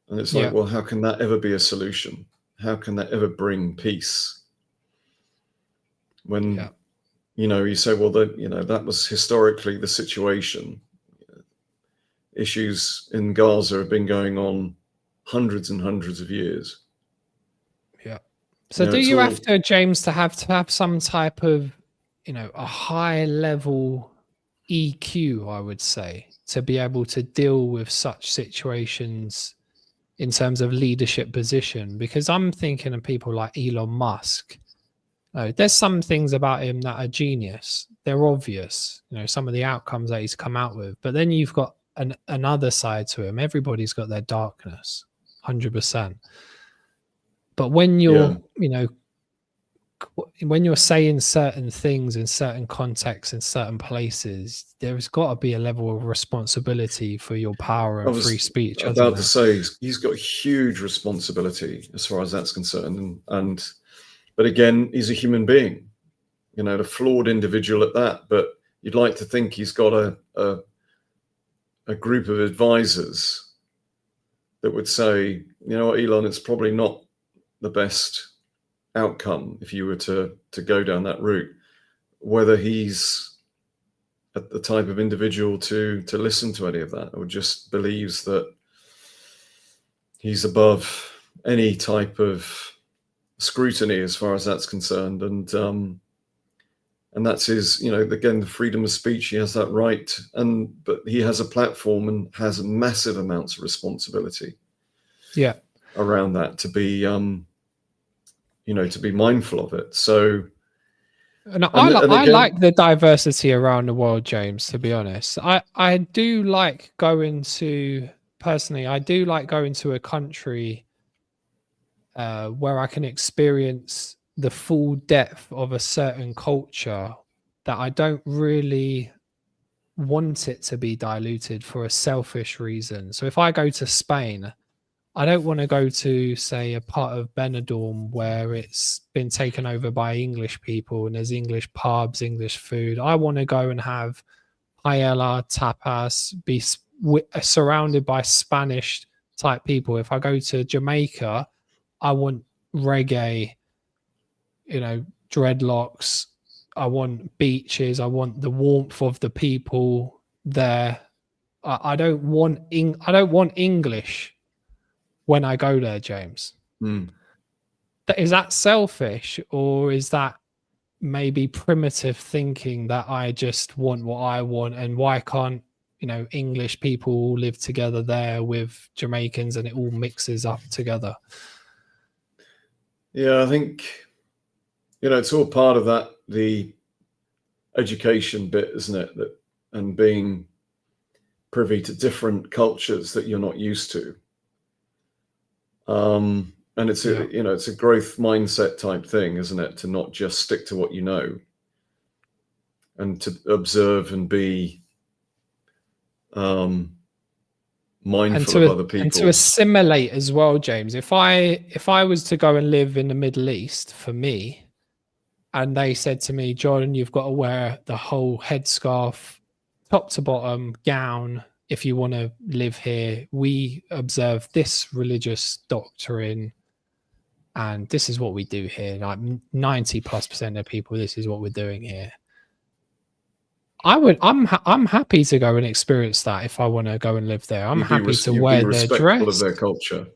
And it's like, well, how can that ever be a solution? How can that ever bring peace? When, you say, well, that was historically the situation. Issues in Gaza have been going on hundreds and hundreds of years. Yeah. So do you have to, James, to have some type of, a high level EQ, I would say, to be able to deal with such situations in terms of leadership position. Because I'm thinking of people like Elon Musk. There's some things about him that are genius. They're obvious, some of the outcomes that he's come out with. But then you've got another side to him. Everybody's got their darkness, 100%. But when you're, when you're saying certain things in certain contexts in certain places, there's got to be a level of responsibility for your power and free speech. About to say he's got huge responsibility as far as that's concerned, but again, he's a human being, a flawed individual at that. But you'd like to think he's got a group of advisors that would say, you know what, Elon, it's probably not the best outcome if you were to go down that route. Whether he's the type of individual to listen to any of that, or just believes that he's above any type of scrutiny as far as that's concerned, and that's his, again, the freedom of speech. He has that right, but he has a platform and has massive amounts of responsibility around that, to be to be mindful of it. So, I like the diversity around the world, James, to be honest. I do like going to a country where I can experience the full depth of a certain culture, that I don't really want it to be diluted for a selfish reason. So if I go to Spain, I don't want to go to, say, a part of Benidorm where it's been taken over by English people and there's English pubs, English food. I want to go and have paella, tapas, be surrounded by Spanish type people. If I go to Jamaica, I want reggae, dreadlocks. I want beaches. I want the warmth of the people there. I don't want English when I go there, James. Is that selfish, or is that maybe primitive thinking that I just want what I want, and why can't English people all live together there with Jamaicans and it all mixes up together? Yeah, I think it's all part of that, the education bit, isn't it? That, and being privy to different cultures that you're not used to. And it's it's a growth mindset type thing, isn't it? To not just stick to what you know, and to observe and be mindful of other people, and to assimilate as well, James. If I was to go and live in the Middle East, for me, and they said to me, Jordan, you've got to wear the whole headscarf, top to bottom, gown, if you want to live here. We observe this religious doctrine, and this is what we do here. Like 90+% of people, this is what we're doing here. I'm happy to go and experience that if I want to go and live there. I'm happy to wear their dress, of their culture.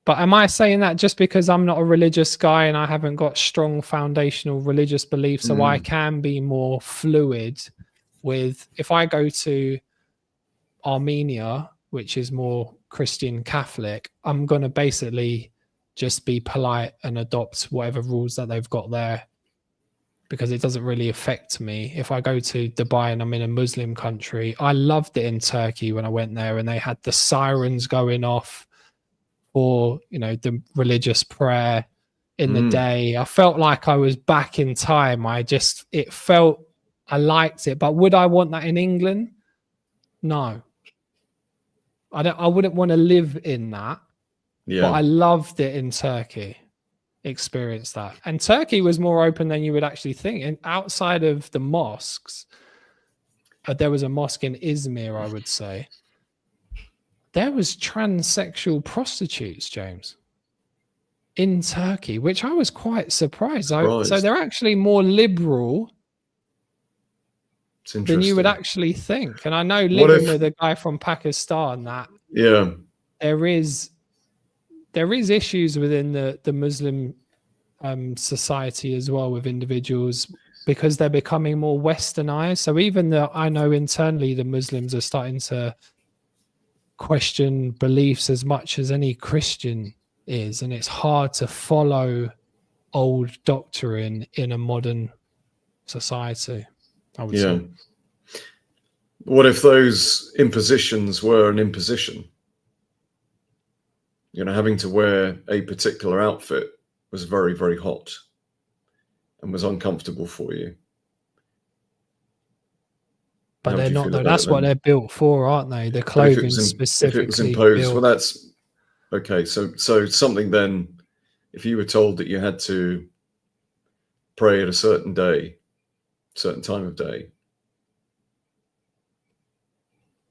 But am I saying that just because I'm not a religious guy and I haven't got strong foundational religious beliefs, so I can be more fluid with, if I go to Armenia, which is more Christian Catholic, I'm going to basically just be polite and adopt whatever rules that they've got there, because it doesn't really affect me. If I go to Dubai and I'm in a Muslim country, I loved it in Turkey when I went there, and they had the sirens going off for, the religious prayer in the day. I felt like I was back in time. I liked it. But would I want that in England? No. I wouldn't want to live in that. Yeah. But I loved it in Turkey. Experienced that. And Turkey was more open than you would actually think. And outside of the mosques, there was a mosque in Izmir, I would say. There was transsexual prostitutes, James, in Turkey, which I was quite surprised. So they're actually more liberal than you would actually think. And I know, living with a guy from Pakistan, that there is issues within the Muslim society as well, with individuals because they're becoming more westernized. So even though I know internally the Muslims are starting to question beliefs as much as any Christian is, and it's hard to follow old doctrine in a modern society, I would say. What if those impositions were an imposition? You know, having to wear a particular outfit was very, very hot and was uncomfortable for you. But they're not, though. That's what they're built for, aren't they? The clothing specifically. If it was imposed, built. well, that's okay. So something then, if you were told that you had to pray at a certain day, certain time of day,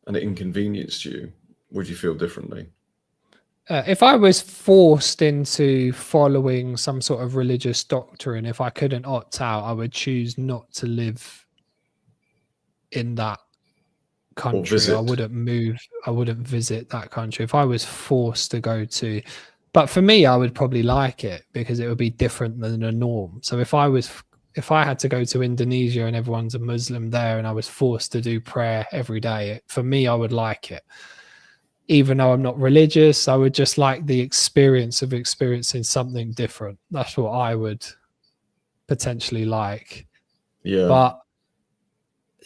and it inconvenienced you, would you feel differently? If I was forced into following some sort of religious doctrine, if I couldn't opt out, I would choose not to live in that country. I wouldn't move. I wouldn't visit that country if I was forced to go to. But for me, I would probably like it because it would be different than the norm. So if I had to go to Indonesia and everyone's a Muslim there and I was forced to do prayer every day, for me, I would like it. Even though I'm not religious, I would just like the experience of experiencing something different. That's what I would potentially like. Yeah. But,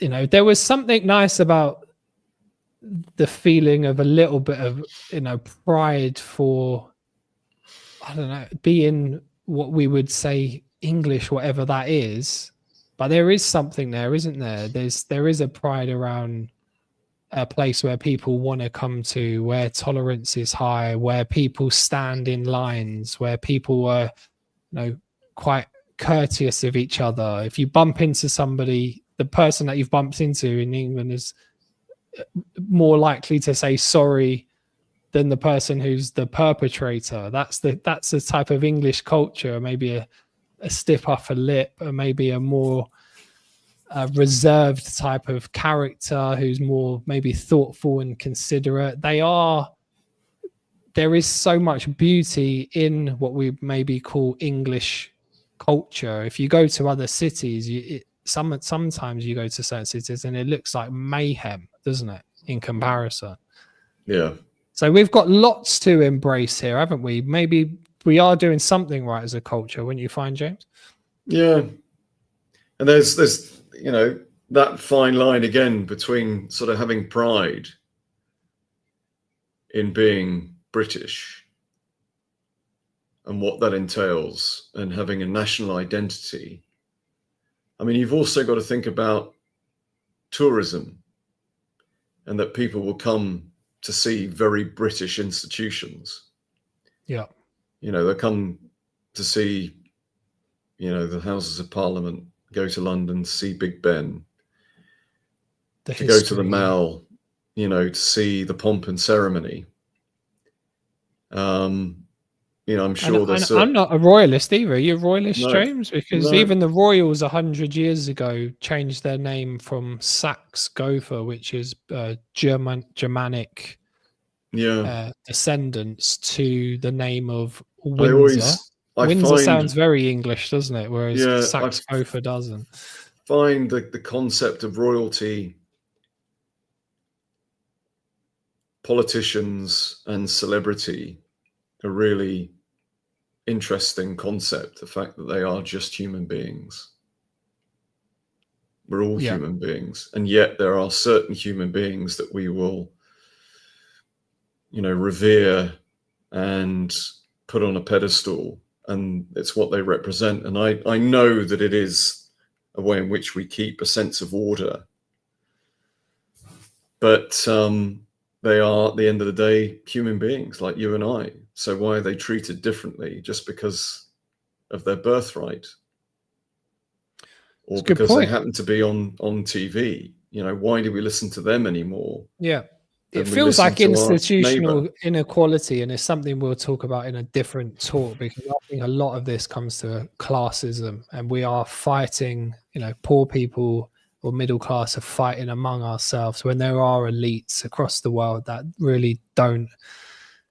you know, there was something nice about the feeling of a little bit of, you know, pride for, I don't know, being what we would say English, whatever that is. But there is something there, isn't there? There is a pride around a place where people want to come to, where tolerance is high, where people stand in lines, where people are, you know, quite courteous of each other. If you bump into somebody, the person that you've bumped into in England is more likely to say sorry than the person who's the perpetrator. That's the type of English culture. Maybe a stiff upper lip, or maybe a more reserved type of character who's more maybe thoughtful and considerate. There is so much beauty in what we maybe call English culture. If you go to other cities, sometimes you go to certain cities and it looks like mayhem, doesn't it, in comparison? Yeah. So we've got lots to embrace here, haven't we? Maybe we are doing something right as a culture, wouldn't you find, James? Yeah. And there's you know, that fine line again between sort of having pride in being British and what that entails, and having a national identity. I mean, you've also got to think about tourism, and that people will come to see very British institutions. Yeah. You know, they'll come to see, you know, the Houses of Parliament, go to London to see Big Ben, to go to the Mall, you know, to see the pomp and ceremony. You know, I'm sure there's. I'm not a royalist either. Are you a royalist, No, James? Because even the royals 100 years ago changed their name from Saxe Gotha, which is Germanic descendants, to the name of Windsor. Windsor sounds very English, doesn't it? Whereas Saxe Gotha doesn't. Find the concept of royalty, politicians and celebrity, a really interesting concept. The fact that they are just human beings. We're all human beings, and yet there are certain human beings that we will, you know, revere and put on a pedestal, and it's what they represent. And I know that it is a way in which we keep a sense of order, but they are, at the end of the day, human beings like you and I. So why are they treated differently just because of their birthright, or because they happen to be on TV? You know, why do we listen to them anymore? Yeah. It feels like institutional inequality, and it's something we'll talk about in a different talk, because I think a lot of this comes to classism, and we are fighting, you know, poor people or middle class are fighting among ourselves when there are elites across the world that really don't,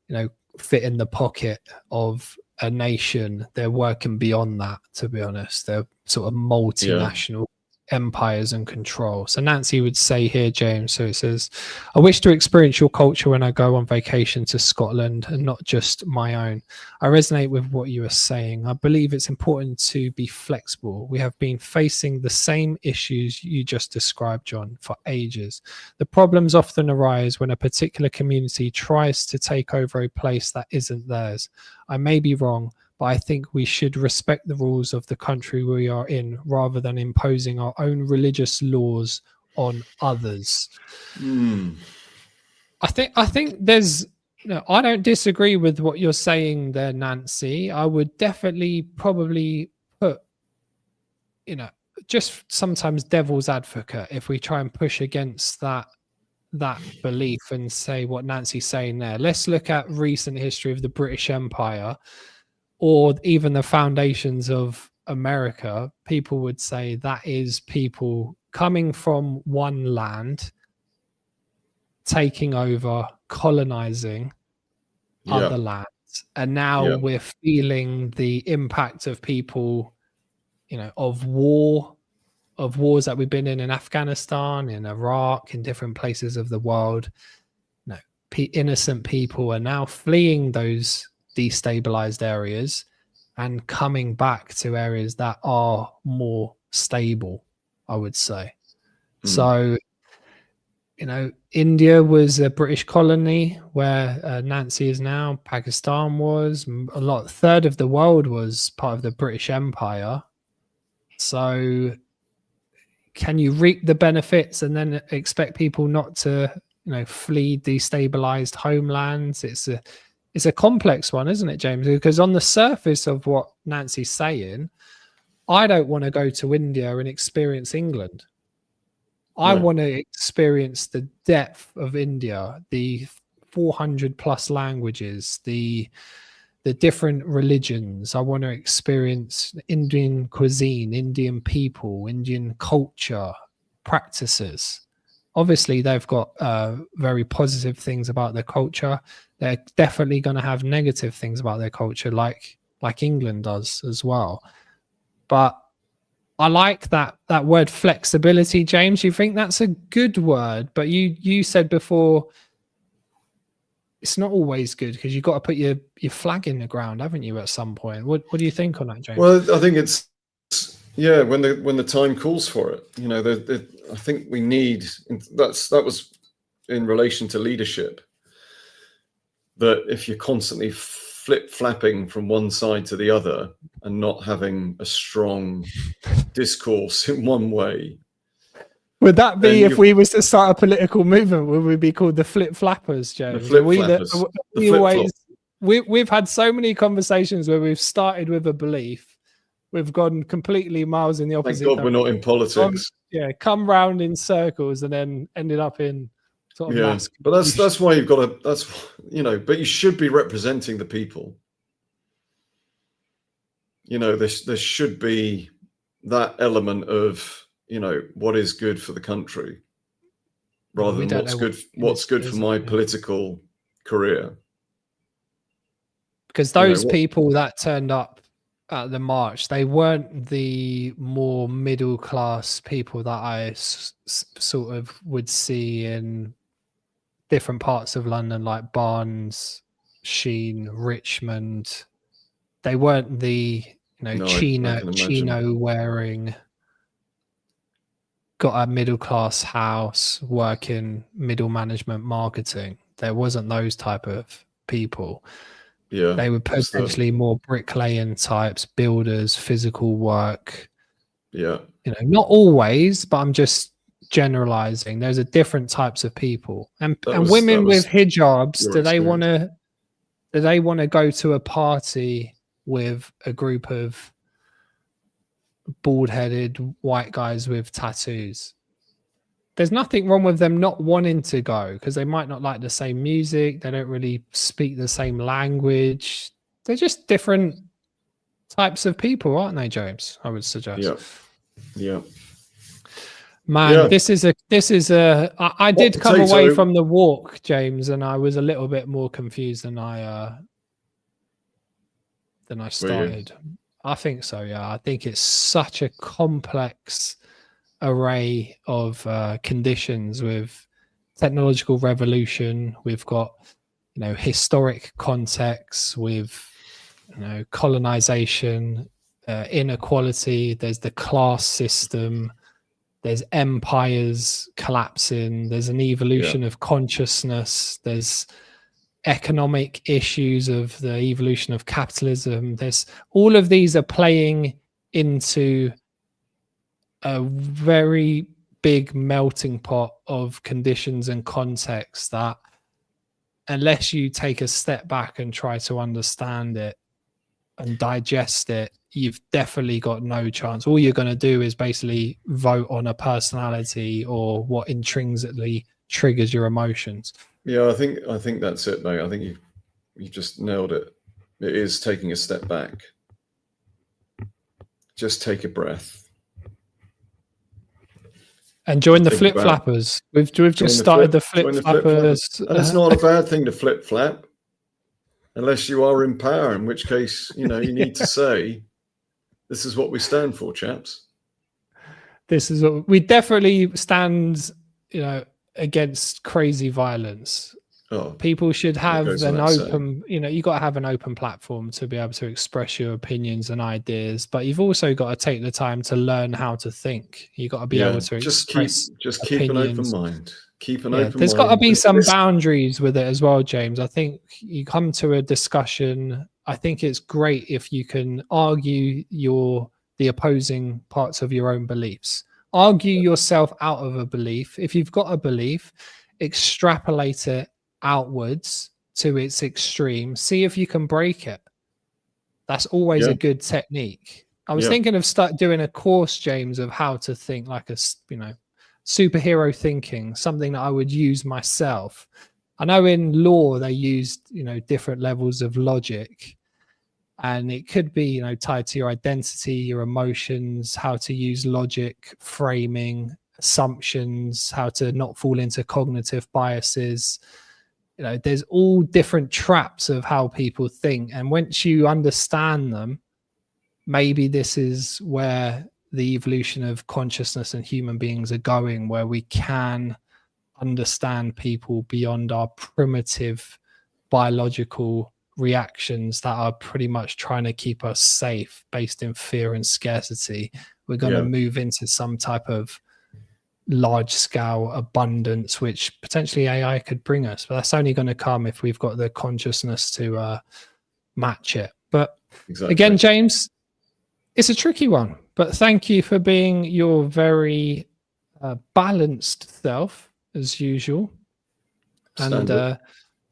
you know, fit in the pocket of a nation. They're working beyond that, to be honest. They're sort of multinational empires and control. So Nancy would say here, James, so it says, I wish to experience your culture when I go on vacation to Scotland and not just my own. I resonate with what you are saying. I believe it's important to be flexible. We have been facing the same issues you just described, John, for ages. The problems often arise when a particular community tries to take over a place that isn't theirs. I may be wrong, but I think we should respect the rules of the country we are in rather than imposing our own religious laws on others. I think there's, I don't disagree with what you're saying there, Nancy. I would definitely probably put, just sometimes devil's advocate if we try and push against that belief and say what Nancy's saying there. Let's look at recent history of the British Empire, or even the foundations of America. People would say that is people coming from one land, taking over, colonizing other lands. And now we're feeling the impact of people, of wars that we've been in Afghanistan, in Iraq, in different places of the world. Innocent people are now fleeing those destabilized areas and coming back to areas that are more stable, I would say. So, India was a British colony where Nancy is now. Pakistan was. A third of the world was part of the British Empire. So can you reap the benefits and then expect people not to, flee destabilized homelands? It's a complex one, isn't it, James? Because on the surface of what Nancy's saying, I don't want to go to India and experience England. I want to experience the depth of India, the 400 plus languages, the different religions. I want to experience Indian cuisine, Indian people, Indian culture, practices. Obviously, they've got very positive things about their culture. They're definitely going to have negative things about their culture, like England does as well. But I like that word flexibility, James. You think that's a good word, but you said before it's not always good because you've got to put your flag in the ground, haven't you, at some point? What do you think on that, James? Well, I think it's when the time calls for it. I think we need that was in relation to leadership. That if you're constantly flip-flapping from one side to the other and not having a strong discourse in one way. Would that be if we was to start a political movement? Would we be called the flip-flappers, James? The flip-flappers. We've had so many conversations where we've started with a belief, we've gone completely miles in the opposite. Thank God we're not in politics. Come round in circles and then ended up in sort of mass. But that's why you've got to. But you should be representing the people. There should be that element of what is good for the country, rather than what's good for my political career. Because those people that turned up at the march, they weren't the more middle class people that I sort of would see in different parts of London, like Barnes, Sheen, Richmond. They weren't the chino wearing, got a middle class house, working middle management marketing. There wasn't those type of people. They were potentially more bricklaying types, builders, physical work. Not always, but I'm just generalizing. There's a different types of people, and women with hijabs. Do they want to go to a party with a group of bald-headed white guys with tattoos? There's nothing wrong with them not wanting to go because they might not like the same music. They don't really speak the same language. They're just different types of people, aren't they, James? I would suggest. Yeah. Man, Yeah. this is a. I Hot did come away potato. from the walk, James, and I was a little bit more confused than I Were you? started. I think so. Yeah, I think it's such a complex array of conditions with technological revolution. We've got, historic contexts with, colonization, inequality. There's the class system. There's empires collapsing. There's an evolution of consciousness. There's economic issues of the evolution of capitalism. There's all of these are playing into a very big melting pot of conditions and contexts that, unless you take a step back and try to understand it and digest it, you've definitely got no chance. All you're going to do is basically vote on a personality or what intrinsically triggers your emotions. Yeah, I think that's it, mate. I think you just nailed it. It is taking a step back. Just take a breath. And join the flip flappers. We've just started the flip flappers. And it's not a bad thing to flip flap, unless you are in power, in which case, you need to say, this is what we stand for, chaps. This is what we definitely stand, against crazy violence. People should have an open, you got to have an open platform to be able to express your opinions and ideas, but you've also got to take the time to learn how to think. You got to be able to express keep an open mind. Keep an open mind. There's got to be some boundaries with it as well, James. I think you come to a discussion. I think it's great if you can argue the opposing parts of your own beliefs. Argue yourself out of a belief. If you've got a belief, extrapolate it outwards to its extreme. See if you can break it. That's always a good technique. I was thinking of doing a course, James, of how to think like a, superhero thinking, something that I would use myself. I know in law they used, different levels of logic, and it could be, tied to your identity, your emotions, how to use logic, framing, assumptions, how to not fall into cognitive biases. There's all different traps of how people think. And once you understand them, maybe this is where the evolution of consciousness and human beings are going, where we can understand people beyond our primitive biological reactions that are pretty much trying to keep us safe based in fear and scarcity. We're going to move into some type of large scale abundance, which potentially AI could bring us, but that's only going to come if we've got the consciousness to match it. But again, James, it's a tricky one, but thank you for being your very balanced self as usual. And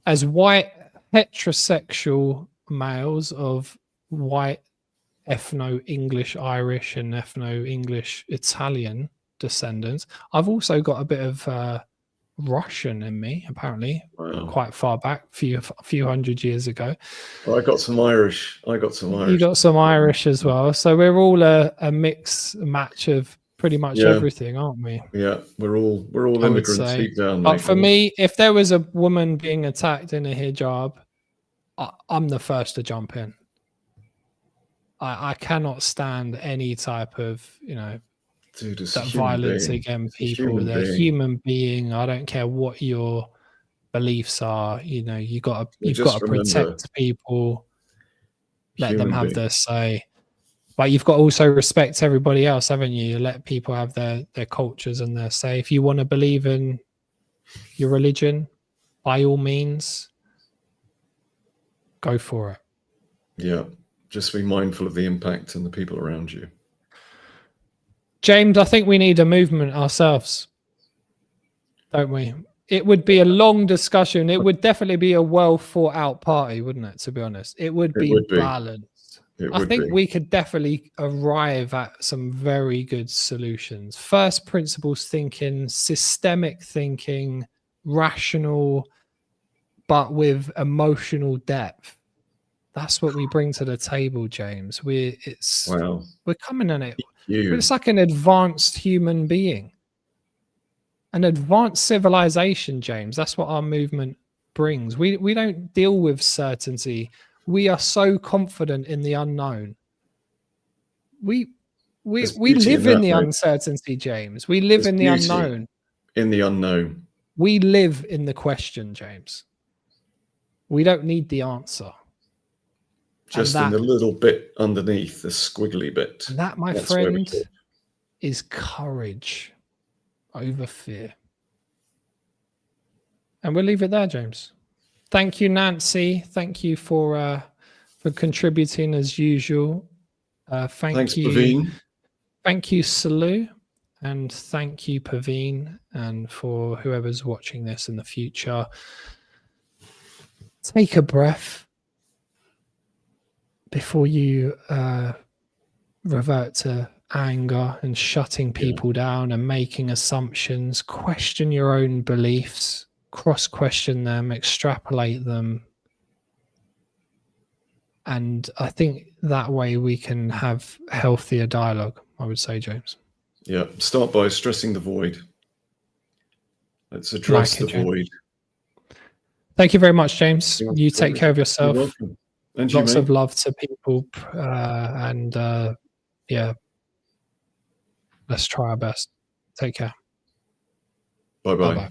as white heterosexual males of white ethno-English Irish and ethno-English Italian descendants, I've also got a bit of Russian in me, apparently. Quite far back, a few hundred years ago. Well, I got some Irish. You got some Irish as well. So we're all a match of pretty much everything, aren't we? Yeah, we're all immigrants deep down. But for me, if there was a woman being attacked in a hijab, I'm the first to jump in. I cannot stand any type of, that violence against people. They're a human being. I don't care what your beliefs are. You've got to protect people, let them have their say. But you've got to also respect everybody else, haven't you? You let people have their cultures and their say. If you want to believe in your religion, by all means, go for it. Yeah, just be mindful of the impact and the people around you. James, I think we need a movement ourselves, don't we? It would be a long discussion. It would definitely be a well thought out party, wouldn't it? To be honest, it would be balanced. I think we could definitely arrive at some very good solutions. First principles thinking, systemic thinking, rational, but with emotional depth. That's what we bring to the table, James. We're coming on it. It's like an advanced human being. an advanced civilization, James. That's what our movement brings. We don't deal with certainty. We are so confident in the unknown. We live in the uncertainty, James. We live in the unknown. In the unknown. We live in the question, James. We don't need the answer. Just in the little bit underneath, the squiggly bit. And that, my friend, is courage over fear. And we'll leave it there, James. Thank you, Nancy. Thank you for contributing as usual. Thanks, you, Paveen. Thank you, Salu, and thank you, Paveen, and for whoever's watching this in the future. Take a breath before you revert to anger and shutting people down and making assumptions. Question your own beliefs, cross-question them, extrapolate them. And I think that way we can have healthier dialogue, I would say, James. Yeah, start by stressing the void. Let's address the void. Thank you very much, James. You take care of yourself. You're welcome. And lots of love to people. Yeah, let's try our best. Take care. Bye-bye.